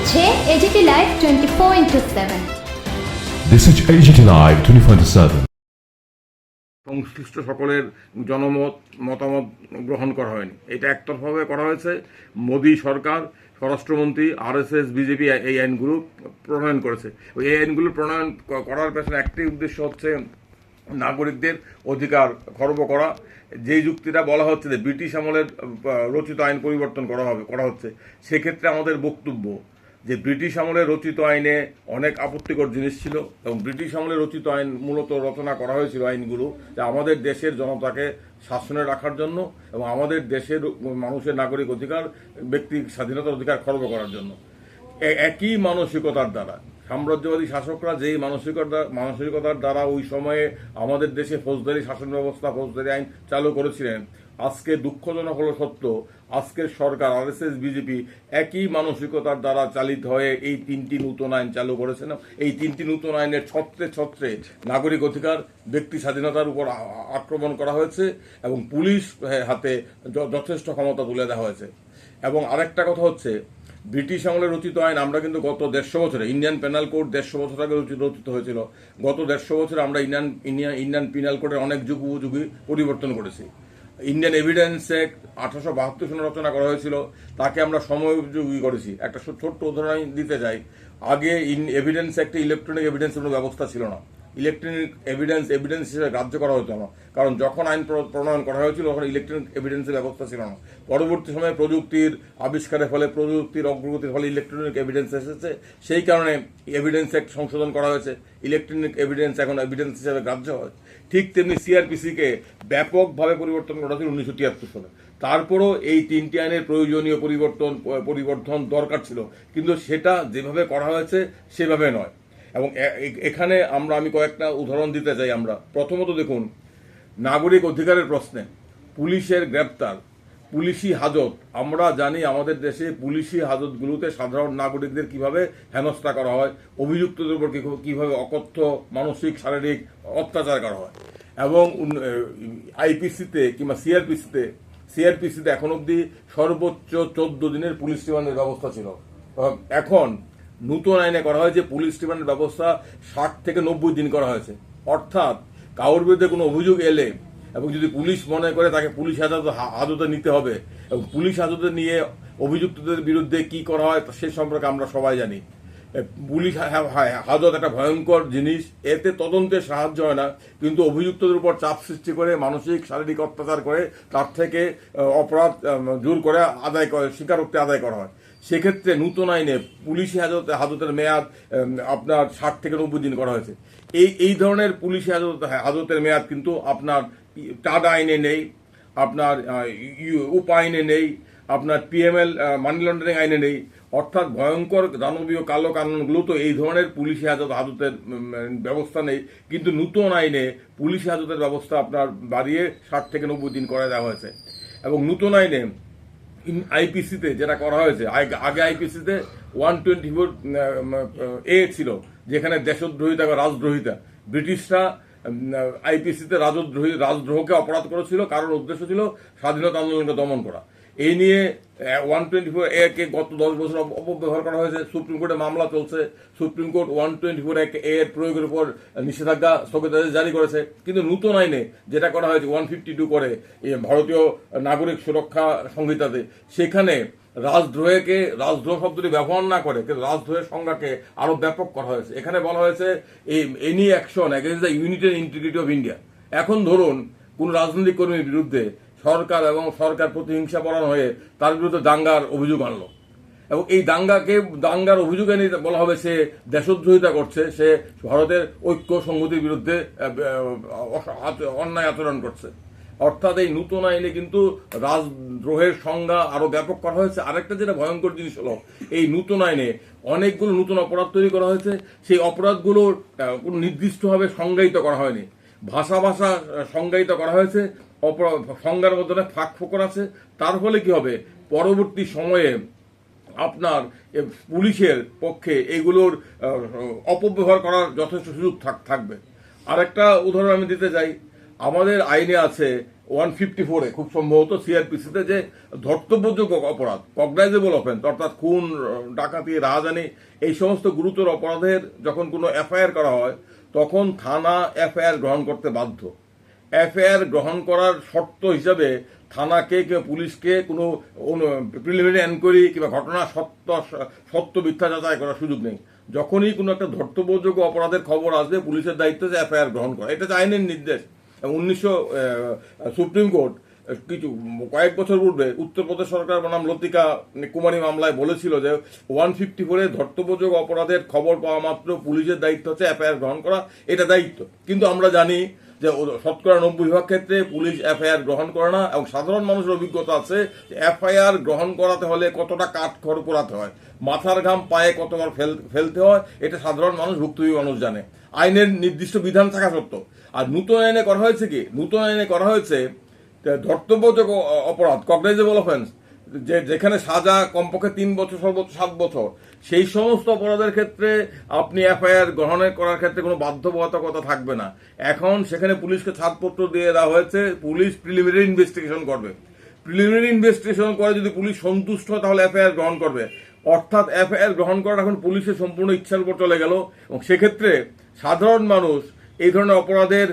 হচ্ছে AGT live 24/7। This is AGT Live 24/7. সংশ্লিষ্ট সকলের মতামত গ্রহণ করা হয়নি। এটা একতরফাভাবে করা হয়েছে। মোদী সরকার, স্বরাষ্ট্রমন্ত্রী, আরএসএস, বিজেপি এই আইনগুলো প্রণয়ন করেছে। এই আইনগুলো প্রণয়ন করার পেছনে একটাই উদ্দেশ্য হচ্ছে নাগরিকদের অধিকার খর্ব করা। যেই যুক্তিটা বলা হচ্ছে যে ব্রিটিশ আমলের রচিত আইন পরিবর্তন করা হচ্ছে, সেক্ষেত্রে আমাদের বক্তব্য যে ব্রিটিশ আমলে রচিত আইনে অনেক আপত্তিকর জিনিস ছিল এবং ব্রিটিশ আমলে রচিত আইন মূলত রচনা করা হয়েছিল আইনগুলো যে আমাদের দেশের জনতাকে শাসনে রাখার জন্য এবং আমাদের দেশের মানুষের নাগরিক অধিকার, ব্যক্তি স্বাধীনতার অধিকার খর্ব করার জন্য। একই মানসিকতার দ্বারা সাম্রাজ্যবাদী শাসকরা যেই মানসিকতার দ্বারা ওই সময়ে আমাদের দেশে ফৌজদারি শাসন ব্যবস্থা, ফৌজদারি আইন চালু করেছিলেন, আজকে দুঃখজনক হলো সত্য, আজকের সরকার আরএসএস, বিজেপি একই মানসিকতার দ্বারা চালিত হয়ে এই তিনটি নতুন আইন চালু করেছেন। এই তিনটি নতুন আইনের ছত্রে নাগরিক অধিকার, ব্যক্তি স্বাধীনতার উপর আক্রমণ করা হয়েছে এবং পুলিশ হাতে যথেষ্ট ক্ষমতা তুলে দেওয়া হয়েছে। এবং আরেকটা কথা হচ্ছে, ব্রিটিশ আমলে রচিত আইন আমরা কিন্তু গত 150 বছরে, ইন্ডিয়ান পেনাল কোড 150 বছর আগে রচিত হয়েছিল। গত 150 বছরে আমরা ইন্ডিয়ান পেনাল কোডের অনেক যুগোপযোগী পরিবর্তন করেছি। ইন্ডিয়ান এভিডেন্স অ্যাক্ট 1872 সনে রচনা করা হয়েছিল, তাকে আমরা সময়োপযোগী করেছি। একটা ছোট্ট উদাহরণ দিতে চাই। আগে এভিডেন্স অ্যাক্টে ইলেকট্রনিক এভিডেন্সের কোনো ব্যবস্থা ছিল না। ইলেকট্রনিক এভিডেন্স হিসেবে গ্রাহ্য করা হতো না, কারণ যখন আইন প্রণয়ন করা হয়েছিল তখন ইলেকট্রনিক এভিডেন্সের ব্যবস্থা ছিল না। পরবর্তী সময়ে প্রযুক্তির আবিষ্কারের ফলে, প্রযুক্তির অগ্রগতির ফলে ইলেকট্রনিক এভিডেন্স এসেছে। সেই কারণে এভিডেন্স অ্যাক্ট সংশোধন করা হয়েছে, ইলেকট্রনিক এভিডেন্স এখন এভিডেন্স হিসেবে গ্রাহ্য হয়। ঠিক তেমনি সিআরপিসিকে ব্যাপকভাবে পরিবর্তন করা হয়েছিল 1973 সালে। তারপরও এই তিনটি আইনের প্রয়োজনীয় পরিবর্তন দরকার ছিল, কিন্তু সেটা যেভাবে করা হয়েছে সেভাবে নয়। এবং এখানে আমি কয়েকটা উদাহরণ দিতে চাই। আমরা প্রথমত দেখুন, নাগরিক অধিকারের প্রশ্নে পুলিশের গ্রেপ্তার, পুলিশি হাজত। আমরা জানি আমাদের দেশে পুলিশি হাজতগুলোতে সাধারণ নাগরিকদের কিভাবে হেনস্থা করা হয়, অভিযুক্তদের উপর কিভাবে অকথ্য মানসিক, শারীরিক অত্যাচার করা হয়। এবং আইপিসিতে কিংবা সিআরপিসিতে এখন অবধি সর্বোচ্চ 14 দিনের পুলিশ রিমান্ডের ব্যবস্থা ছিল। এখন নতুন আইনে করা হয়েছে পুলিশ রিমান্ডের ব্যবস্থা 60 থেকে 90 দিন করা হয়েছে। অর্থাৎ কারোর বিরুদ্ধে কোনো অভিযোগ এলে এবং যদি পুলিশ মনে করে তাকে পুলিশ হাজতে নিতে হবে, এবং পুলিশ হাজতে নিয়ে অভিযুক্তদের বিরুদ্ধে কি করা হয় সে সম্পর্কে আমরা সবাই জানি। পুলিশ হাজত একটা ভয়ঙ্কর জিনিস, এতে তদন্তে সাহায্য হয় না, কিন্তু অভিযুক্তদের উপর চাপ সৃষ্টি করে, মানসিক, শারীরিক অত্যাচার করে তার থেকে অপরাধ জোর করে স্বীকারোক্তি আদায় করা হয়। সেক্ষেত্রে নতুন আইনে পুলিশি হাজতের মেয়াদ আপনার 60 থেকে 90 দিন করা হয়েছে। এই ধরনের পুলিশি হাজতের মেয়াদ কিন্তু আপনার টাডা আইনে নেই, আপনার উপ আইনে নেই, আপনার পিএমএল মানি লন্ডারিং আইনে নেই। অর্থাৎ ভয়ঙ্কর দানবীয় কালো কানুনগুলো তো এই ধরনের পুলিশি হাজতের ব্যবস্থা নেই, কিন্তু নতুন আইনে পুলিশি হাজতের ব্যবস্থা আপনার বাড়িয়ে 60 থেকে 90 দিন করে দেওয়া হয়েছে। এবং নতুন আইনে আইপিসিতে যেটা করা হয়েছে, আগে আইপিসিতে 124A ছিল, যেখানে দেশদ্রোহিতা বা রাজদ্রোহিতা। ব্রিটিশরা আইপিসিতে রাজদ্রোহকে অপরাধ করেছিল, কারণ উদ্দেশ্য ছিল স্বাধীনতা আন্দোলনকে দমন করা। এই নিয়ে 124A কে গত 10 বছর অপব্যবহার করা হয়েছে। সুপ্রিম কোর্টে মামলা চলছে। সুপ্রিম কোর্ট 124A এর প্রয়োগের উপর নিষেধাজ্ঞা স্থগিতাদেশ জারি করেছে। কিন্তু নতুন আইনে যেটা করা হয়েছে 152 করে ভারতীয় নাগরিক সুরক্ষা সংহিতাতে, সেখানে রাজদ্রোহ শব্দটি ব্যবহার না করে কিন্তু রাজদ্রোহের সংজ্ঞাকে আরো ব্যাপক করা হয়েছে। এখানে বলা হয়েছে any action against the unity and integrity of India. এখন ধরুন কোন রাজনৈতিক কর্মীর বিরুদ্ধে সরকার প্রতিহিংসা পরায়ণ হয়ে তার বিরুদ্ধে দাঙ্গার অভিযোগ আনলো, এবং এই দাঙ্গার অভিযোগ এনে বলা হবে সে দেশদ্রোহিতা করছে, সে ভারতের ঐক্য সংহতির বিরুদ্ধে অন্যায় আচরণ করছে। অর্থাৎ এই নতুন আইনে কিন্তু রাজদ্রোহের সংজ্ঞা আরো ব্যাপক করা হয়েছে। আরেকটা যেটা ভয়ঙ্কর জিনিস হলো, এই নতুন আইনে অনেকগুলো নতুন অপরাধ তৈরি করা হয়েছে। সেই অপরাধগুলো কোনো নির্দিষ্টভাবে সংজ্ঞায়িত করা হয়নি, ভাষা সংজ্ঞায়িত করা হয়েছে। সংজ্ঞার মধ্যে ফাঁক ফোকর আছে। তার ফলে কি হবে, পরবর্তী সময়ে আপনার পুলিশের পক্ষে এগুলোর অপব্যবহার করার যথেষ্ট সুযোগ থাকবে। আরেকটা উদাহরণ আমি দিতে চাই। আমাদের আইনে আছে 154-এ খুব সম্ভবত সিআরপিসিতে যে ধর্তব্যযোগ্য অপরাধ, কগনাইজেবল অফেন্স, অর্থাৎ খুন, ডাকাতি, রাহাজানি, এই সমস্ত গুরুতর অপরাধের যখন কোনো এফআইআর করা হয় তখন থানা এফআইআর গ্রহণ করতে বাধ্য। এফআইআর গ্রহণ করার শর্ত হিসাবে থানাকে কিংবা পুলিশকে কোনো প্রিলিমিনারি এনকোয়ারি কিংবা ঘটনা সত্য মিথ্যা যাচাই করার সুযোগ নেই। যখনই কোনো একটা ধর্তব্যযোগ্য অপরাধের খবর আসবে পুলিশের দায়িত্ব যে এফআইআর গ্রহণ করা, এটা আইনের নির্দেশ। এবং সুপ্রিম কোর্ট কয়েক বছর পূর্বে উত্তরপ্রদেশ সরকার বনাম লতিকা কুমারী মামলায় বলেছিল যে 154-এ ধর্তব্যযোগ্য অপরাধের খবর পাওয়া মাত্র পুলিশের দায়িত্ব হচ্ছে এফআইআর গ্রহণ করা, এটা দায়িত্ব। কিন্তু আমরা জানি যে শতকরা 90% ক্ষেত্রে পুলিশ এফআইআর গ্রহণ করে না, এবং সাধারণ মানুষের অভিজ্ঞতা আছে যে এফআইআর গ্রহণ করাতে হলে কতটা কাঠখড় পোড়াতে হয়, মাথার ঘাম পায়ে কতবার ফেলতে হয়, এটা সাধারণ মানুষ, ভুক্তভোগী মানুষ জানে। আইনের নির্দিষ্ট বিধান থাকা সত্ত্বেও। আর নতুন আইনে করা হয়েছে কি, নতুন আইনে করা হয়েছে ধর্তব্যযোগ্য অপরাধ, কগনাইজেবল অফেন্স, যেখানে সাজা কমপক্ষে 3 বছর সর্বোচ্চ 7 বছর, সেই সমস্ত অপরাধের ক্ষেত্রে আপনি এফআইআর গ্রহণের করার ক্ষেত্রে কোনো বাধ্যবাধকতা থাকবে না। এখন সেখানে পুলিশকে ছাড়পত্র দিয়ে দেওয়া হয়েছে, পুলিশ প্রিলিমিনারি ইনভেস্টিগেশন করবে। প্রিলিমিনারি ইনভেস্টিগেশন করে যদি পুলিশ সন্তুষ্ট হয় তাহলে এফআইআর গ্রহণ করবে। অর্থাৎ এফআইআর গ্রহণ করা এখন পুলিশের সম্পূর্ণ ইচ্ছার উপর চলে গেল, এবং সেক্ষেত্রে সাধারণ মানুষ এই ধরনের অপরাধের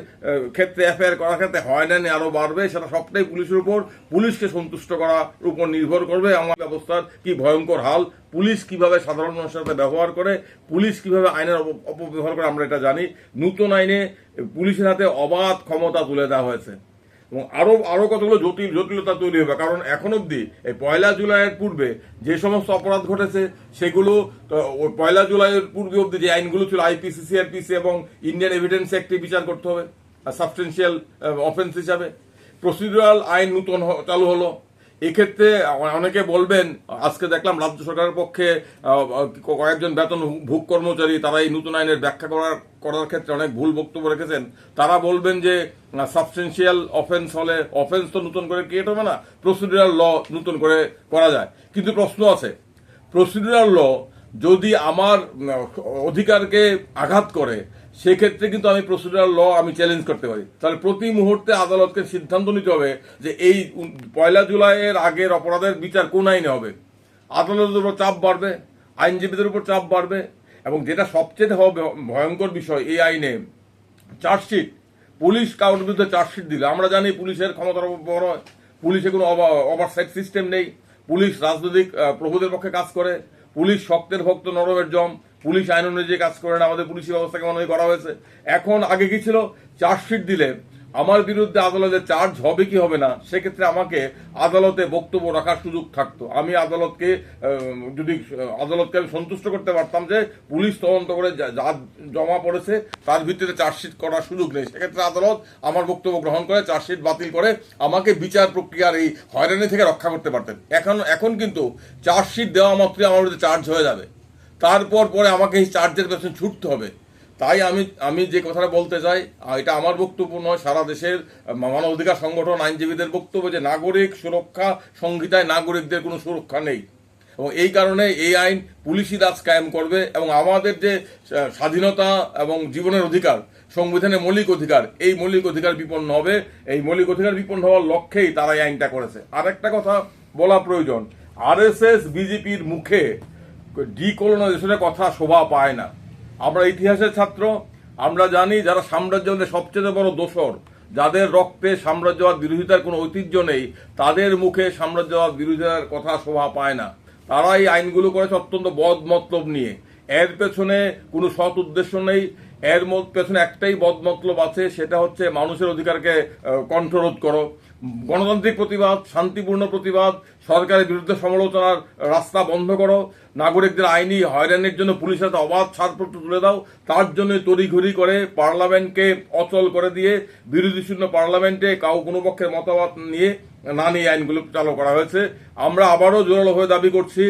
ক্ষেত্রে এফআইআর করার ক্ষেত্রে হয়রানি আরো বাড়বে। সেটা সবটাই পুলিশের উপর, পুলিশকে সন্তুষ্ট করার উপর নির্ভর করবে। আমার ব্যবস্থার কি ভয়ঙ্কর হাল, পুলিশ কিভাবে সাধারণ মানুষের সাথে ব্যবহার করে, পুলিশ কিভাবে আইনের অপব্যবহার করে, আমরা এটা জানি। নতুন আইনে পুলিশের হাতে অবাধ ক্ষমতা তুলে দেওয়া হয়েছে, এবং আরো কতগুলো জটিলতা তৈরি হবে। কারণ এখন অব্দি এই 1 জুলাইয়ের পূর্বে যে সমস্ত অপরাধ ঘটেছে সেগুলো, ওই 1 জুলাইয়ের পূর্বে অব্দি যে আইনগুলো ছিল আইপিসি, সিআরপিসি এবং ইন্ডিয়ান এভিডেন্স অ্যাক্টে বিচার করতে হবে সাবস্টেন্সিয়াল অফেন্স হিসাবে। প্রসিডিউরাল আইন নতুন চালু হলো। এক্ষেত্রে অনেকে বলবেন, আজকে দেখলাম রাজ্য সরকারের পক্ষে কয়েকজন বেতন ভোগ কর্মচারী তারা এই নতুন আইনের ব্যাখ্যা করার ক্ষেত্রে অনেক ভুল বক্তব্য রেখেছেন। তারা বলবেন যে সাবস্টেন্সিয়াল অফেন্স হলে অফেন্স তো নতুন করে ক্রিয়েট হবে না, প্রসিডিউরাল ল নতুন করে করা যায়। কিন্তু প্রশ্ন আছে, প্রসিডিউরাল ল যদি আমার অধিকারকে আঘাত করে সেক্ষেত্রে কিন্তু আমি প্রসিডিউরাল ল আমি চ্যালেঞ্জ করতে পারি। তাহলে প্রতি মুহূর্তে আদালতকে সিদ্ধান্ত নিতে হবে যে এই 1 জুলাইয়ের আগের অপরাধের বিচার কোন আইনে হবে। আদালতের উপর চাপ বাড়বে, আইনজীবীদের উপর চাপ বাড়বে, এবং যেটা সবচেয়ে ভয়ঙ্কর বিষয় এই আইনে চার্জশিট, পুলিশ কারোর বিরুদ্ধে চার্জশিট দিলে আমরা জানি পুলিশের ক্ষমতার বড় হয়, পুলিশে কোনো ওভারসাইট সিস্টেম নেই, পুলিশ রাজনৈতিক প্রভুদের পক্ষে কাজ করে, পুলিশ শক্তের ভক্ত নরমের জম, পুলিশ আইন অনুযায়ী কাজ করে না। আমাদের পুলিশি ব্যবস্থা কেমন করা হয়েছে। এখন আগে কি ছিল, চার্জশিট দিলে আমার বিরুদ্ধে আদালতে চার্জ হবে কি হবে না, সেক্ষেত্রে আমাকে আদালতে বক্তব্য রাখার সুযোগ থাকতো। আমি আদালতকে আমি সন্তুষ্ট করতে পারতাম যে পুলিশ তদন্ত করে যা জমা পড়েছে তার ভিত্তিতে চার্জশিট করার সুযোগ নেই। সেক্ষেত্রে আদালত আমার বক্তব্য গ্রহণ করে চার্জশিট বাতিল করে আমাকে বিচার প্রক্রিয়ার এই হয়রানি থেকে রক্ষা করতে পারতেন। এখন কিন্তু চার্জশিট দেওয়া মাত্রই আমার বিরুদ্ধে চার্জ হয়ে যাবে, তারপর পরে আমাকে এই চার্জের পেছনে ছুটতে হবে। তাই আমি যে কথাটা বলতে চাই, এটা আমার বক্তব্য নয়, সারা দেশের মানবাধিকার সংগঠন, আইনজীবীদের বক্তব্য যে নাগরিক সুরক্ষা সংহিতায় নাগরিকদের কোনো সুরক্ষা নেই, এবং এই কারণে এই আইন পুলিশি রাজ কায়েম করবে, এবং আমাদের যে স্বাধীনতা এবং জীবনের অধিকার, সংবিধানের মৌলিক অধিকার, এই মৌলিক অধিকার বিপন্ন হবে। এই মৌলিক অধিকার বিপন্ন হওয়ার লক্ষ্যেই তারা এই আইনটা করেছে। আর একটা কথা বলা প্রয়োজন, আরএসএস বিজেপির মুখে ডিকলোনাইজেশনের কথা শোভা পায় না। আমরা ইতিহাসের ছাত্র, আমরা জানি যারা সাম্রাজ্যবাদের সবচেয়ে বড় দোসর, যাদের রক্তে সাম্রাজ্যবাদ বিরোধিতার কোনো ঐতিহ্য নেই, তাদের মুখে সাম্রাজ্যবাদ বিরোধিতার কথা শোভা পায় না। তারা এই আইনগুলো করেছে অত্যন্ত বদ মতলব নিয়ে। এর পেছনে কোনো সৎ উদ্দেশ্য নেই, এর পেছনে একটাই বদ মতলব আছে, সেটা হচ্ছে মানুষের অধিকারকে কণ্ঠরোধ করো, গণতান্ত্রিক প্রতিবাদ, শান্তিপূর্ণ প্রতিবাদ, সরকারের বিরুদ্ধে সমালোচনার রাস্তা বন্ধ করো, নাগরিকদের আইনি হয়রানির জন্য পুলিশের হাতে অবাধ ছাড়পত্র তুলে দাও। তার জন্য তড়িঘড়ি করে পার্লামেন্টকে অচল করে দিয়ে বিরোধী শূন্য পার্লামেন্টে কোনো পক্ষের মতামত নিয়ে আইনগুলো চালু করা হয়েছে। আমরা আবারও জোরালো হয়ে দাবি করছি,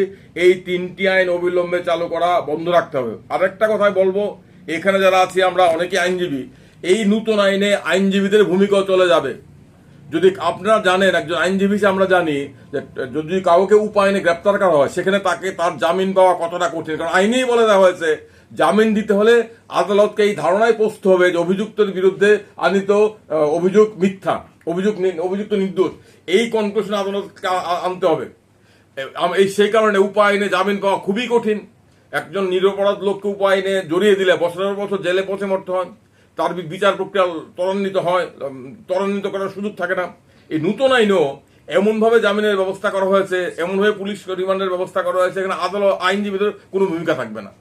এই 3টি আইন অবিলম্বে চালু করা বন্ধ রাখতে হবে। আরেকটা কথাই বলবো, এখানে যারা আছি আমরা অনেকে আইনজীবী, এই নতুন আইনে আইনজীবীদের ভূমিকাও চলে যাবে। যদি আপনারা জানেন, একজন আইনজীবী আমরা জানি যে যদি কাউকে উপায়নে গ্রেপ্তার করা হয় সেখানে তার জামিন পাওয়া কতটা কঠিন, কারণ আইনেই বলে দেওয়া হয়েছে জামিন দিতে হলে আদালতকে এই ধারণায় পৌঁছতে হবে যে অভিযুক্তের বিরুদ্ধে আনিত অভিযোগ মিথ্যা, অভিযুক্ত নির্দোষ, এই কনক্লুশন আদালতকে আনতে হবে। সেই কারণে উপায়নে জামিন পাওয়া খুবই কঠিন। একজন নিরপরাধ লোককে উপায়নে জড়িয়ে দিলে বছরের বছর জেলে পচে মরতে হয়, তার বিচার প্রক্রিয়া ত্বরান্বিত করার সুযোগ থাকে না। এই নতুন আইনেও এমনভাবে জামিনের ব্যবস্থা করা হয়েছে, এমনভাবে পুলিশ রিমান্ডের ব্যবস্থা করা হয়েছে, এখানে আদালত আইনজীবীদের কোনো ভূমিকা থাকবে না,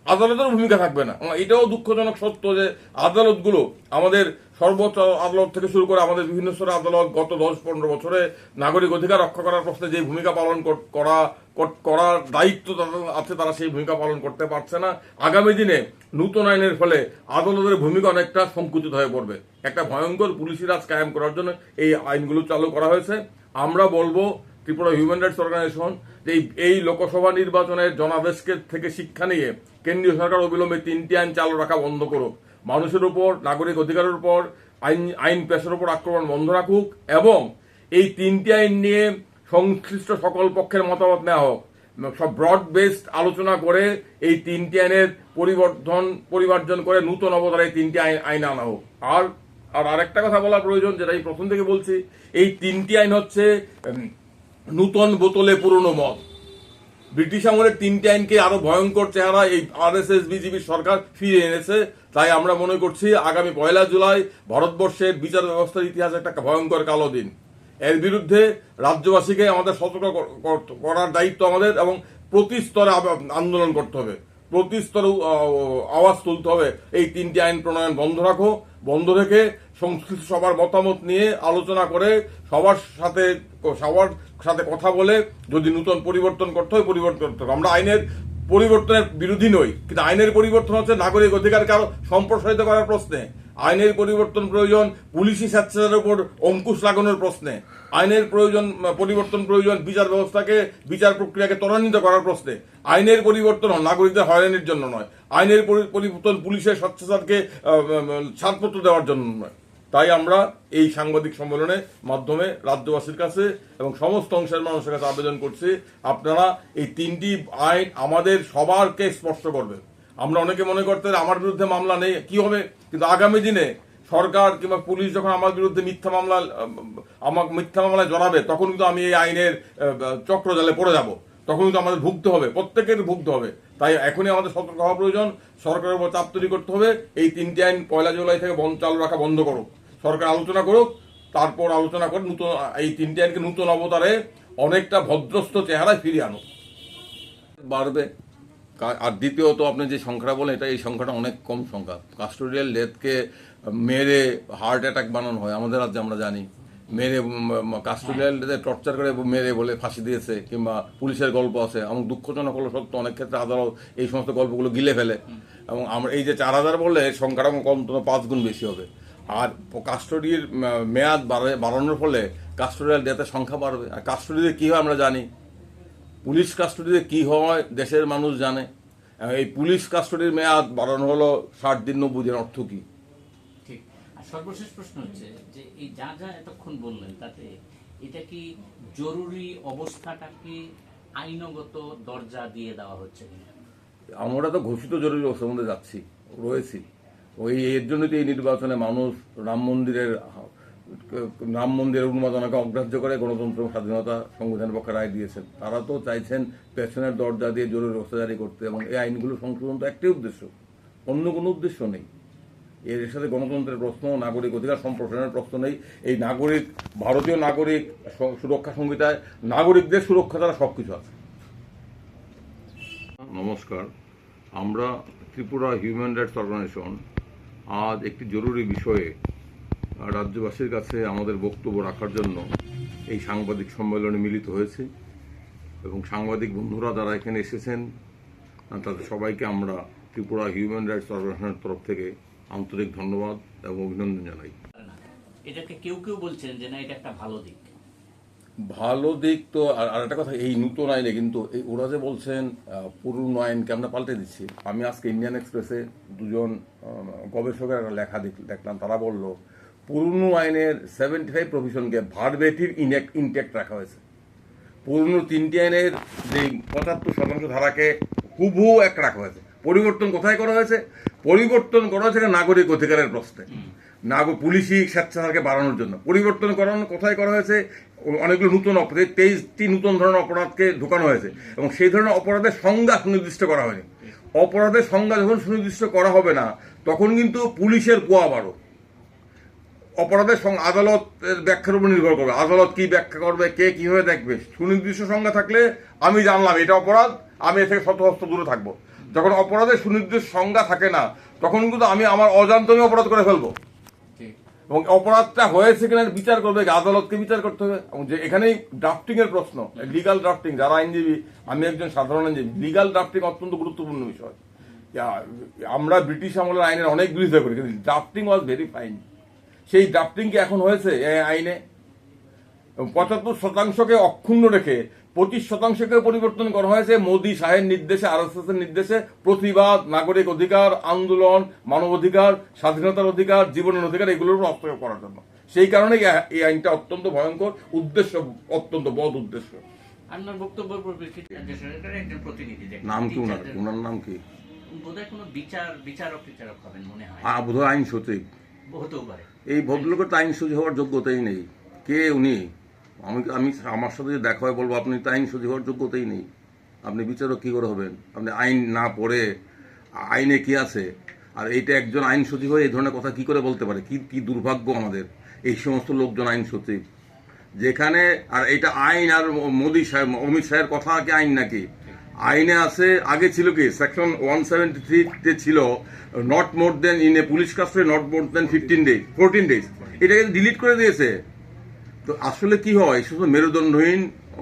আদালতেরও ভূমিকা থাকবে না। এটাও দুঃখজনক সত্য যে আদালতগুলো, আমাদের সর্বোচ্চ আদালত থেকে শুরু করে আমাদের বিভিন্ন স্তরের আদালত গত 10-15 বছরে নাগরিক অধিকার রক্ষা করার প্রশ্নে যে ভূমিকা পালন করার দায়িত্ব তাদের আছে, তারা সেই ভূমিকা পালন করতে পারছে না। আগামী দিনে নতুন আইনের ফলে আদালতের ভূমিকা অনেকটা সংকুচিত হয়ে পড়বে। একটা ভয়ঙ্কর পুলিশি রাজ কায়েম করার জন্য এই আইনগুলো চালু করা হয়েছে। আমরা বলবো ত্রিপুরা হিউম্যান রাইটস অর্গানাইজেশন যে এই লোকসভা নির্বাচনের জনাদেশকে থেকে শিক্ষা নিয়ে কেন্দ্রীয় সরকার অবিলম্বে 3টি আইন চালু রাখা বন্ধ করুক, মানুষের উপর, নাগরিক অধিকারের উপর, আইন পেশার উপর আক্রমণ বন্ধ রাখুক, এবং এই 3টি আইন নিয়ে সংশ্লিষ্ট সকল পক্ষের মতামত নেওয়া হোক। সব ব্রড বেসড আলোচনা করে এই 3টি আইনের পরিবর্তন করে নতুন অবতারে এই 3টি আইন আনা হোক। আর আরেকটা কথা বলা প্রয়োজন, যেটা এই প্রথম থেকে বলছি, এই 3টি আইন হচ্ছে নূতন বোতলে পুরনো মদ। ব্রিটিশ আমলের 3টি আইনকে আরো ভয়ঙ্কর চেহারা এই আরএসএস বিজেপি সরকার ফিরে এনেছে। তাই আমরা মনে করছি আগামী 1 জুলাই ভারতবর্ষের বিচার ব্যবস্থার ইতিহাসে একটা ভয়ঙ্কর কালো দিন। এর বিরুদ্ধে রাজ্যবাসীকে আমাদের সতর্ক করার দায়িত্ব আমাদের, এবং প্রতি স্তরে আন্দোলন করতে হবে, প্রতি স্তরে আওয়াজ তুলতে হবে। এই 3টি আইন প্রণয়ন বন্ধ রেখে সংশ্লিষ্ট সবার মতামত নিয়ে আলোচনা করে সবার সাথে কথা বলে যদি নতুন পরিবর্তন করতে হয় পরিবর্তন করতে হবে। আমরা আইনের পরিবর্তনের বিরোধী নই, কিন্তু আইনের পরিবর্তন হচ্ছে নাগরিক অধিকারকে আরো সম্প্রসারিত করার প্রশ্নে। আইনের পরিবর্তন প্রয়োজন পুলিশি স্বেচ্ছাচারের উপর অঙ্কুশ লাগানোর প্রশ্নে। আইনের পরিবর্তন প্রয়োজন বিচার প্রক্রিয়াকে ত্বরান্বিত করার প্রশ্নে। আইনের পরিবর্তন নাগরিকদের হয়রানির জন্য নয়, আইনের পরিবর্তন পুলিশের স্বেচ্ছাচারকে ছাড়পত্র দেওয়ার জন্য নয়। তাই আমরা এই সাংবাদিক সম্মেলনের মাধ্যমে রাজ্যবাসীর কাছে এবং সমস্ত অংশের মানুষের কাছে আবেদন করছি, আপনারা এই 3টি আইন আমাদের সবারকে স্পর্শ করবে। আমরা অনেকে মনে করতে আমার বিরুদ্ধে মামলা নেই, কি হবে? কিন্তু আগামী দিনে সরকার কিংবা পুলিশ যখন আমার বিরুদ্ধে মিথ্যা মামলায় জড়াবে, তখন কিন্তু আমি এই আইনের চক্রজালে পড়ে যাব, তখন কিন্তু আমাদের ভুগতে হবে, প্রত্যেকের ভুগতে হবে। তাই এখনই আমাদের সতর্ক হওয়া প্রয়োজন, সরকারের উপর চাপ তৈরি করতে হবে। এই 3টি আইন 1 জুলাই থেকে চালু রাখা বন্ধ করুক, সরকার আলোচনা করুক, তারপর আলোচনা করে নতুন এই 3টি আইনকে নতুন অবতারে অনেকটা ভদ্রস্থ চেহারায় ফিরিয়ে আনুক। বাড়বে। আর দ্বিতীয়ত আপনি যে সংখ্যাটা বলেন, এই সংখ্যাটা অনেক কম সংখ্যা। কাস্টোডিয়াল ডেথকে মেরে হার্ট অ্যাটাক বানানো হয় আমাদের রাজ্যে, আমরা জানি। মেরে কাস্টোডিয়াল ডেথে টর্চার করে মেরে বলে ফাঁসি দিয়েছে, কিংবা পুলিশের গল্প আছে। এবং দুঃখজনক হলো সত্য, অনেক ক্ষেত্রে আদালত এই সমস্ত গল্পগুলো গিলে ফেলে। এবং আমরা এই যে 4000 বললে এর সংখ্যাটা অন্তত 5 গুণ বেশি হবে। আর কাস্টোডির মেয়াদ বাড়ানোর ফলে কাস্টোডিয়াল ডেথের সংখ্যা বাড়বে। আর কাস্টোডিতে কী হয় আমরা জানি, পুলিশ কাস্টোডিতে কি হয় দেশের মানুষ জানে। এই পুলিশ কাস্টোডির মেয়াদ বাড়ানো হলো 60 দিন 90 দিন, অর্থ কি? ঠিক। আর সর্বশেষ প্রশ্ন হচ্ছে যে এই যা এতক্ষণ বললেন, তাতে এটা কি জরুরি অবস্থাটাকে আইনগত দরজা দিয়ে দেওয়া হচ্ছে কিনা? আমরা তো ঘোষিত জরুরি অবস্থার মধ্যে রয়েছি। এর জন্য তো এই নির্বাচনে মানুষ রাম মন্দিরের উন্মাদনাকে অগ্রাহ্য করে গণতন্ত্র স্বাধীনতা সংবিধানের পক্ষে রায় দিয়েছেন। তারা তো চাইছেন পেছনের দরজা দিয়ে জরুরি অবস্থা জারি করতে, এবং এই আইনগুলো সংশোধন তো একটাই উদ্দেশ্য, অন্য কোনো উদ্দেশ্য নেই। এর সাথে গণতন্ত্রের প্রশ্ন, নাগরিক অধিকার সম্প্রসারণের প্রশ্ন নেই। এই ভারতীয় নাগরিক সুরক্ষা সংহিতায় নাগরিকদের সুরক্ষা দ্বারা সবকিছু আছে। নমস্কার, আমরা ত্রিপুরা হিউম্যান রাইটস অর্গানাইজেশন আজ একটি জরুরি বিষয়ে রাজ্যবাসীর কাছে আমাদের বক্তব্য রাখার জন্য এই সাংবাদিক সম্মেলনে মিলিত হয়েছি, এবং সাংবাদিক বন্ধুরা যারা এখানে এসেছেন তাদের সবাইকে আমরা ত্রিপুরা হিউম্যান রাইটস অর্গানাইজেশনের তরফ থেকে আন্তরিক ধন্যবাদ এবং অভিনন্দন জানাই। এটাকে কেউ বলছেন যে না, এটা একটা ভালো দিক তো। আর একটা কথা, এই নতুন আইনে কিন্তু ওরা যে বলছেন পুরনো আইনকে আমরা পাল্টে দিচ্ছি। আমি আজকে ইন্ডিয়ান এক্সপ্রেসে 2জন গবেষকের একটা লেখা দেখলাম, তারা বলল পুরনো আইনের 75 প্রভিশনকে ভার্বেটিভ ইনট্যাক্ট রাখা হয়েছে। পুরনো 3টি আইনের যে 75% ধারাকে হুবহু এক রাখা হয়েছে। পরিবর্তন কোথায় করা হয়েছে? পরিবর্তন করা হয়েছে নাগরিক অধিকারের প্রশ্নে। না পুলিশি স্বেচ্ছাচারকে বাড়ানোর জন্য পরিবর্তন করানো কোথায় করা হয়েছে, অনেকগুলো নতুন অপরাধ, 23টি নতুন ধরনের অপরাধকে ঢোকানো হয়েছে এবং সেই ধরনের অপরাধের সংজ্ঞা সুনির্দিষ্ট করা হয়নি। অপরাধের সংজ্ঞা যখন সুনির্দিষ্ট করা হবে না তখন কিন্তু পুলিশের পোয়া বাড়ো। অপরাধের সঙ্গে আদালতের ব্যাখ্যার উপর নির্ভর করবে, আদালত কি ব্যাখ্যা করবে, কে কিভাবে দেখবে। সুনির্দিষ্ট সংজ্ঞা থাকলে আমি জানলাম এটা অপরাধ, আমি এ থেকে শতহস্ত দূরে থাকবো। যখন অপরাধের সুনির্দিষ্ট সংজ্ঞা থাকে না তখন কিন্তু আমি আমার অজান্তে অপরাধ করে ফেলবো এবং অপরাধটা হয়েছে কিনা বিচার করবে আদালতকে বিচার করতে হবে। এবং যে এখানেই ড্রাফটিং এর প্রশ্ন, লিগাল ড্রাফটিং, যারা আইনজীবী, আমি একজন সাধারণ আইনজীবী, লিগাল ড্রাফটিং অত্যন্ত গুরুত্বপূর্ণ বিষয়। আমরা ব্রিটিশ আমলের আইনের অনেক বিরোধিতা করি, কিন্তু ড্রাফটিং ওয়াজ ভেরি ফাইন। সেই ড্রাফটিং কি এখন হয়েছে এই আইনে? 75% অক্ষুণ্ণ রেখে 25% পরিবর্তন করা হয়েছে মোদী শাহের নির্দেশে, RSS এর নির্দেশে। প্রতিবাদ, নাগরিক অধিকার, আন্দোলন, মানবাধিকার, স্বাধীনতার অধিকার, জীবনের অধিকার, এগুলোর উপর হস্তক্ষেপ করার জন্য। সেই কারণে এই আইনটা অত্যন্ত ভয়ঙ্কর, উদ্দেশ্য অত্যন্ত বদ উদ্দেশ্য। আপনার বক্তব্যের পরিপ্রেক্ষিতে রাজ্য সরকারের একজন প্রতিনিধি নাম কি ওনার নাম কি? বোধহয় কোনো বিচারক হবেন মনে হয়, বোধহয় আইন সচিব হতেও পারে। এই ভদ্রলোকের তো আইন সচিব হওয়ার যোগ্যতাই নেই। কে উনি? আমি আমার সাথে যে দেখা হয় বলবো আপনি তো আইন সচিব হওয়ার যোগ্যতাই নেই, আপনি বিচারক কি করে হবেন? আপনি আইন না পড়ে আইনে কি আছে? আর এইটা একজন আইন সচিব হয়ে এই ধরনের কথা কি করে বলতে পারে? কি দুর্ভাগ্য আমাদের এই সমস্ত লোকজন আইন সচিব যেখানে। আর এটা আইন, আর মোদী সাহেব, অমিত শাহের কথা কি আইন নাকি? আইনে আছে, আগে ছিল কি সেকশন 173 ছিল not more than in a police custody not more than 14 days। এটাকে ডিলিট করে দিয়েছে। তো আসলে কি হয়, শুধু মেরুদণ্ডহীন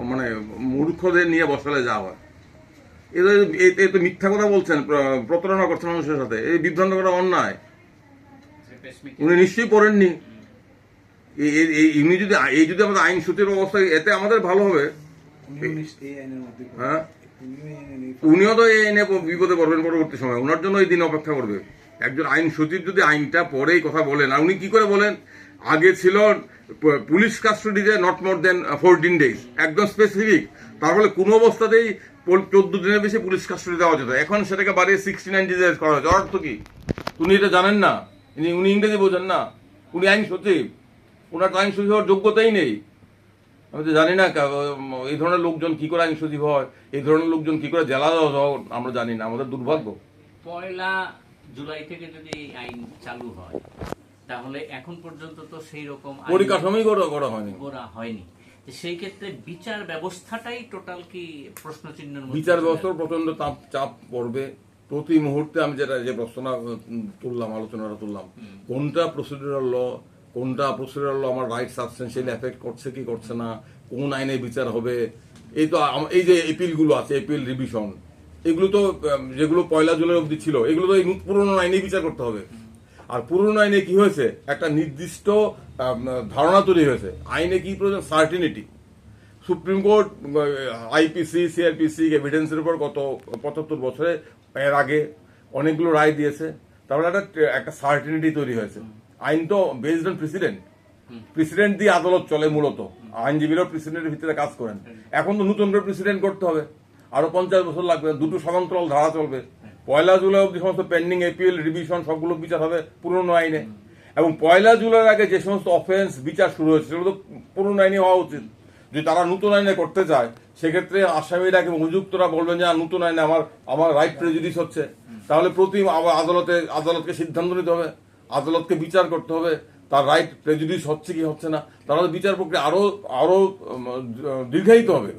মানে মূর্খদের নিয়ে বসালে যাওয়া হয়। এ তো মিথ্যা কথা বলছেন, প্রতারণা করছেন মানুষের সাথে, এই বিভ্রান্ত করা অন্যায়। উনি নিশ্চয়ই পড়েননি। উনি যদি আমাদের আইন সচিবের অবস্থা, এতে আমাদের ভালো হবে। হ্যাঁ, উনিও তো এই আইনে বিপদে পড়বেন পরবর্তী সময়, ওনার জন্য এই দিন অপেক্ষা করবে। একজন আইন সচিব যদি আইনটা পড়েই কথা বলেন, আর উনি কি করে বলেন? আগে ছিল পুলিশ কাস্টডিতে নট মোর দেন 14 days, একদম স্পেসিফিক। তারপরে কোনো অবস্থাতেই 14 দিনের বেশি পুলিশ কাস্টডি দেওয়া যেত, এখন সেটাকে বাড়িয়ে 69 days করা হয়েছে। অর্থ কি? উনি এটা জানেন না? উনি ইংরেজি বোঝেন না? উনি আইন সচিব, ওনার তো আইন সচিব হওয়ার যোগ্যতাই নেই। আমি তো জানি না এই ধরনের লোকজন কি করে আইন সচিব হয়, এই ধরনের লোকজন কি করে জেলা হয়, আমরা জানি না। আমাদের দুর্ভাগ্য। 1 জুলাই থেকে যদি আইন চালু হয় তাহলে এখন পর্যন্ত তো সেই রকম পরিকাঠামোই করা হয়নি। সেই ক্ষেত্রে বিচার ব্যবস্থাটাই টোটাল কি প্রশ্ন চিহ্নের মধ্যে? বিচার ব্যবস্থার প্রচন্ড চাপ পড়বে প্রতি মুহূর্তে। আমি যে প্রশ্নটা আলোচনাটা তুললাম, কোনটা প্রসিডিউরাল ল, কোনটা প্রসিডিউরাল ল আমার রাইট সাবস্টেন্সিয়ালি এফেক্ট করছে কি করছে না, কোন আইনে বিচার হবে। এই তো এই যে এপিলগুলো আছে, এপিল রিভিশন, এগুলো তো যেগুলো 1 জুলাই অবধি ছিল, এগুলো তো পুরোনো আইনে বিচার করতে হবে। আর পুরোনো আইনে কি হয়েছে, একটা নির্দিষ্ট ধারণা তৈরি হয়েছে। আইনে কি প্রয়োজন? Certainty. Supreme court IPC, CrPC এভিডেন্সের উপর গত 75 বছরে এর আগে অনেকগুলো রায় দিয়েছে। তারপরে একটা সার্টিনিটি তৈরি হয়েছে। আইন তো বেসড অন প্রেসিডেন্ট দিয়ে আদালত চলে মূলত, আইনজীবীরাও প্রেসিডেন্টের ভিতরে কাজ করেন। এখন তো নতুন করে প্রেসিডেন্ট করতে হবে, আরো 50 বছর লাগবে। দুটো সমান্তরাল ধারা চলবে। 1 জুলাই অব্দি সমস্ত পেন্ডিং এপিল রিভিশন সবগুলো বিচার হবে পুরনো আইনে। এবং 1 জুলাইয়ের আগে যে সমস্ত অফেন্স বিচার শুরু হয়েছে সেগুলো তো পুরনো আইনে হওয়া উচিত। যদি তারা নতুন আইনে করতে চায় সেক্ষেত্রে আসামিরা এবং অভিযুক্তরা বলবেন যে নতুন আইনে আমার রাইট প্রেজুডিস হচ্ছে, তাহলে আদালতকে সিদ্ধান্ত নিতে হবে, আদালতকে বিচার করতে হবে তার রাইট প্রেজুডিস হচ্ছে কি হচ্ছে না। তাহলে বিচার প্রক্রিয়া আরো দীর্ঘায়িত হবে।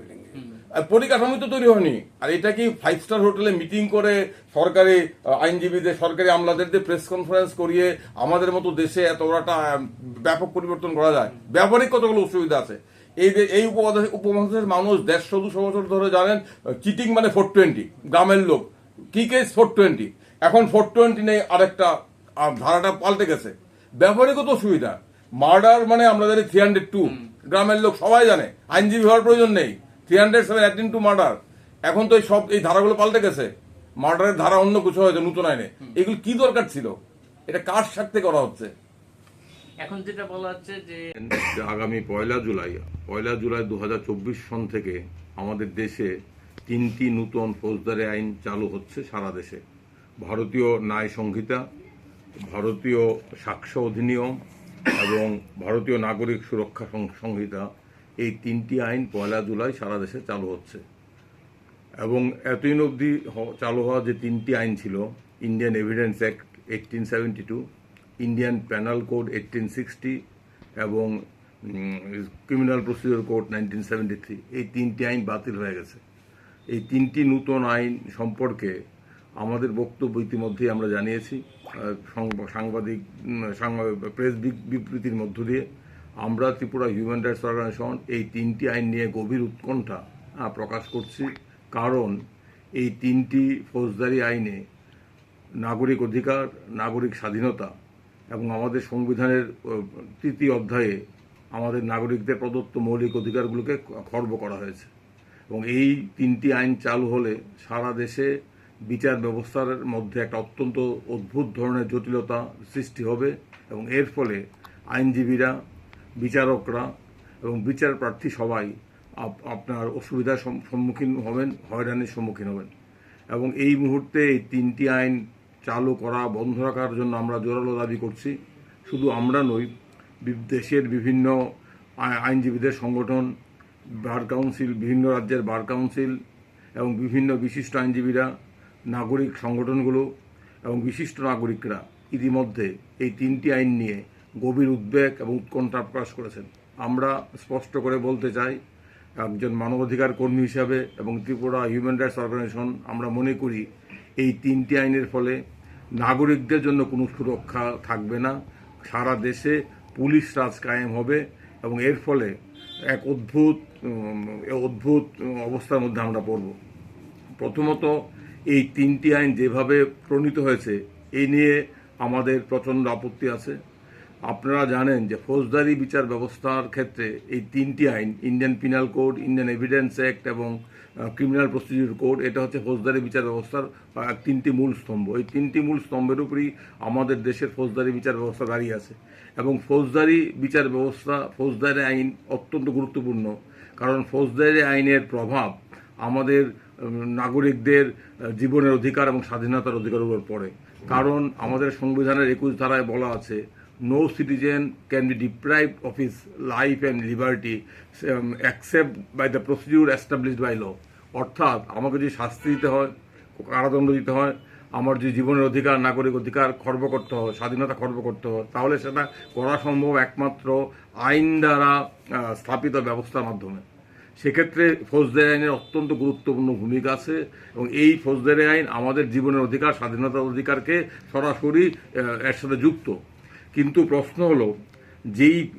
পরিকাঠামো তো তৈরি হয়নি। আর এটা কি 5 স্টার হোটেলে মিটিং করে সরকারি আইনজীবীদের, সরকারি আমলাদের প্রেস কনফারেন্স করিয়ে আমাদের মতো দেশে এত বড়টা ব্যাপক পরিবর্তন করা যায়? ব্যবহারিক কতগুলো অসুবিধা আছে। এই উপমহাদেশের মানুষ 150-200 বছর ধরে জানেন চিটিং মানে 420, গ্রামের লোক কি কেস 420, এখন 420 নেই, আরেকটা ধারাটা পাল্টে গেছে। ব্যবহারিকত অসুবিধা। মার্ডার মানে আমরা জানি 302, গ্রামের লোক সবাই জানে, আইনজীবী হওয়ার প্রয়োজন নেই। 307 অ্যাটেম্পট টু মার্ডার, এখন তো এই ধারাগুলো পাল্টে গেছে। মার্ডারের ধারা অন্য কিছু হয়েছে নতুন আইনে। এগুলো কি দরকার ছিল? এটা কার স্বার্থে করা হচ্ছে? এখন যেটা বলা হচ্ছে যে আগামী 1 জুলাই 2024 সন থেকে আমাদের দেশে 3টি নতুন ফৌজদারি আইন চালু হচ্ছে সারা দেশে। ভারতীয় ন্যায় সংহিতা, ভারতীয় সাক্ষ্য অধিনিয়ম এবং ভারতীয় নাগরিক সুরক্ষা সংহিতা, এই 3টি আইন 1 জুলাই সারা দেশে চালু হচ্ছে। এবং এতদিন অবধি চালু হওয়া যে 3টি আইন ছিল, Indian evidence act 1872, Indian penal code 1860 এবং ক্রিমিনাল প্রসিডিওর কোড 1973, এই 3টি আইন বাতিল হয়ে গেছে। এই 3টি নতুন আইন সম্পর্কে আমাদের বক্তব্য ইতিমধ্যেই আমরা জানিয়েছি প্রেস বিবৃতির মধ্য দিয়ে। আমরা ত্রিপুরা হিউম্যান রাইটস অর্গানাইজেশন এই 3টি আইন নিয়ে গভীর উৎকণ্ঠা প্রকাশ করছি, কারণ এই 3টি ফৌজদারি আইনে নাগরিক অধিকার, নাগরিক স্বাধীনতা এবং আমাদের সংবিধানের 3য় অধ্যায়ে আমাদের নাগরিকদের প্রদত্ত মৌলিক অধিকারগুলোকে খর্ব করা হয়েছে। এবং এই 3টি আইন চালু হলে সারা দেশে বিচার ব্যবস্থার মধ্যে একটা অত্যন্ত অদ্ভুত ধরনের জটিলতা সৃষ্টি হবে এবং এর ফলে আইনজীবীরা, বিচারকরা এবং বিচার প্রার্থী সবাই আপনার অসুবিধার সম্মুখীন হবেন, হয়রানির সম্মুখীন হবেন। এবং এই মুহূর্তে এই 3টি আইন চালু করা, বন্ধ রাখার জন্য আমরা জোরালো দাবি করছি। শুধু আমরা নই, দেশের বিভিন্ন আইনজীবীদের সংগঠন, বার কাউন্সিল, বিভিন্ন রাজ্যের বার কাউন্সিল এবং বিভিন্ন বিশিষ্ট আইনজীবীরা, নাগরিক সংগঠনগুলো এবং বিশিষ্ট নাগরিকরা ইতিমধ্যে এই 3টি আইন নিয়ে গভীর উদ্বেগ এবং উৎকণ্ঠা প্রকাশ করেছেন। আমরা স্পষ্ট করে বলতে চাই, একজন মানবাধিকার কর্মী হিসাবে এবং ত্রিপুরা হিউম্যান রাইটস অর্গানাইজেশন আমরা মনে করি এই 3টি আইনের ফলে নাগরিকদের জন্য কোনো সুরক্ষা থাকবে না, সারা দেশে পুলিশ রাজ কায়েম হবে এবং এর ফলে এক অদ্ভুত অবস্থার মধ্যে আমরা পড়ব। প্রথমত, এই 3টি আইন যেভাবে প্রণীত হয়েছে এই নিয়ে আমাদের প্রচণ্ড আপত্তি আছে। আপনারা জানেন যে ফৌজদারি বিচার ব্যবস্থার ক্ষেত্রে এই 3টি আইন, Indian penal code, Indian evidence act এবং ক্রিমিনাল প্রসিডিউর কোড, এটা হচ্ছে ফৌজদারি বিচার ব্যবস্থার 3টি মূল স্তম্ভ। এই 3টি মূল স্তম্ভের উপরই আমাদের দেশের ফৌজদারি বিচার ব্যবস্থা দাঁড়িয়ে আছে। এবং ফৌজদারি বিচার ব্যবস্থা, ফৌজদারি আইন অত্যন্ত গুরুত্বপূর্ণ, কারণ ফৌজদারি আইনের প্রভাব আমাদের নাগরিকদের জীবনের অধিকার এবং স্বাধীনতার অধিকারের উপর পড়ে। কারণ আমাদের সংবিধানের 21 ধারায় বলা আছে, no citizen can be deprived of his life and liberty except by the procedure established by law. অর্থাৎ আমাকে যদি শাস্তি দিতে হয়, কারাদণ্ড দিতে হয়, আমার যে জীবনের অধিকার, নাগরিক অধিকার খর্ব করতে হয়, স্বাধীনতা খর্ব করতে হয়, তাহলে সেটা করা সম্ভব একমাত্র আইন দ্বারা স্থাপিত ব্যবস্থার মাধ্যমে। সেক্ষেত্রে ফৌজদারি আইনের অত্যন্ত গুরুত্বপূর্ণ ভূমিকা আছে এবং এই ফৌজদারি আইন আমাদের জীবনের অধিকার, স্বাধীনতার অধিকারকে সরাসরি এর সাথে যুক্ত। কিন্তু প্রশ্ন হলো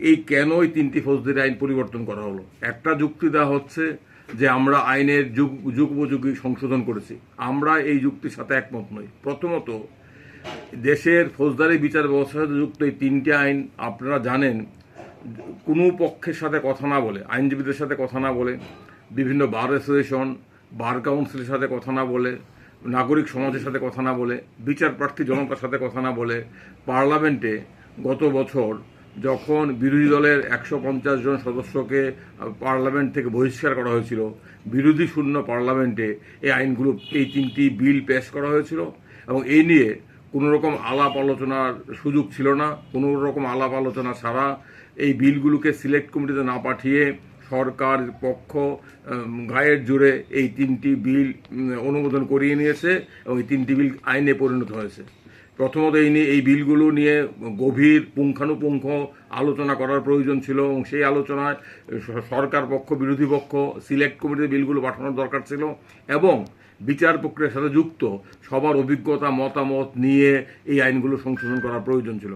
এই কেন এই 3টি ফৌজদারি আইন পরিবর্তন করা হলো? একটা যুক্তি দেওয়া হচ্ছে যে আমরা আইনের যুগোপযোগী সংশোধন করেছি। আমরা এই যুক্তির সাথে একমত নই। প্রথমত, দেশের ফৌজদারি বিচার ব্যবস্থার সাথে যুক্ত এই 3টি আইন আপনারা জানেন, কোনো পক্ষের সাথে কথা না বলে, আইনজীবীদের সাথে কথা না বলে, বিভিন্ন বার অ্যাসোসিয়েশন, বার কাউন্সিলের সাথে কথা না বলে, নাগরিক সমাজের সাথে কথা না বলে, বিচার প্রার্থী জনতার সাথে কথা না বলে, পার্লামেন্টে গত বছর যখন বিরোধী দলের 150 জন সদস্যকে পার্লামেন্ট থেকে বহিষ্কার করা হয়েছিল, বিরোধী শূন্য পার্লামেন্টে এই 3টি বিল পেশ করা হয়েছিল এবং এই নিয়ে কোনো রকম আলাপ আলোচনার সুযোগ ছিল না। কোনো রকম আলাপ আলোচনা ছাড়া এই বিলগুলোকে সিলেক্ট কমিটিতে না পাঠিয়ে সরকার পক্ষ গায়ের জোরে এই 3টি বিল অনুমোদন করিয়ে নিয়েছে এবং এই 3টি বিল আইনে পরিণত হয়েছে। প্রথমত এই বিলগুলো নিয়ে গভীর পুঙ্খানুপুঙ্খ আলোচনা করার প্রয়োজন ছিল এবং সেই আলোচনায় সরকার পক্ষ, বিরোধী পক্ষ, সিলেক্ট কমিটিতে বিলগুলো পাঠানোর দরকার ছিল এবং বিচার প্রক্রিয়ার সাথে যুক্ত সবার অভিজ্ঞতা, মতামত নিয়ে এই আইনগুলো সংশোধন করার প্রয়োজন ছিল।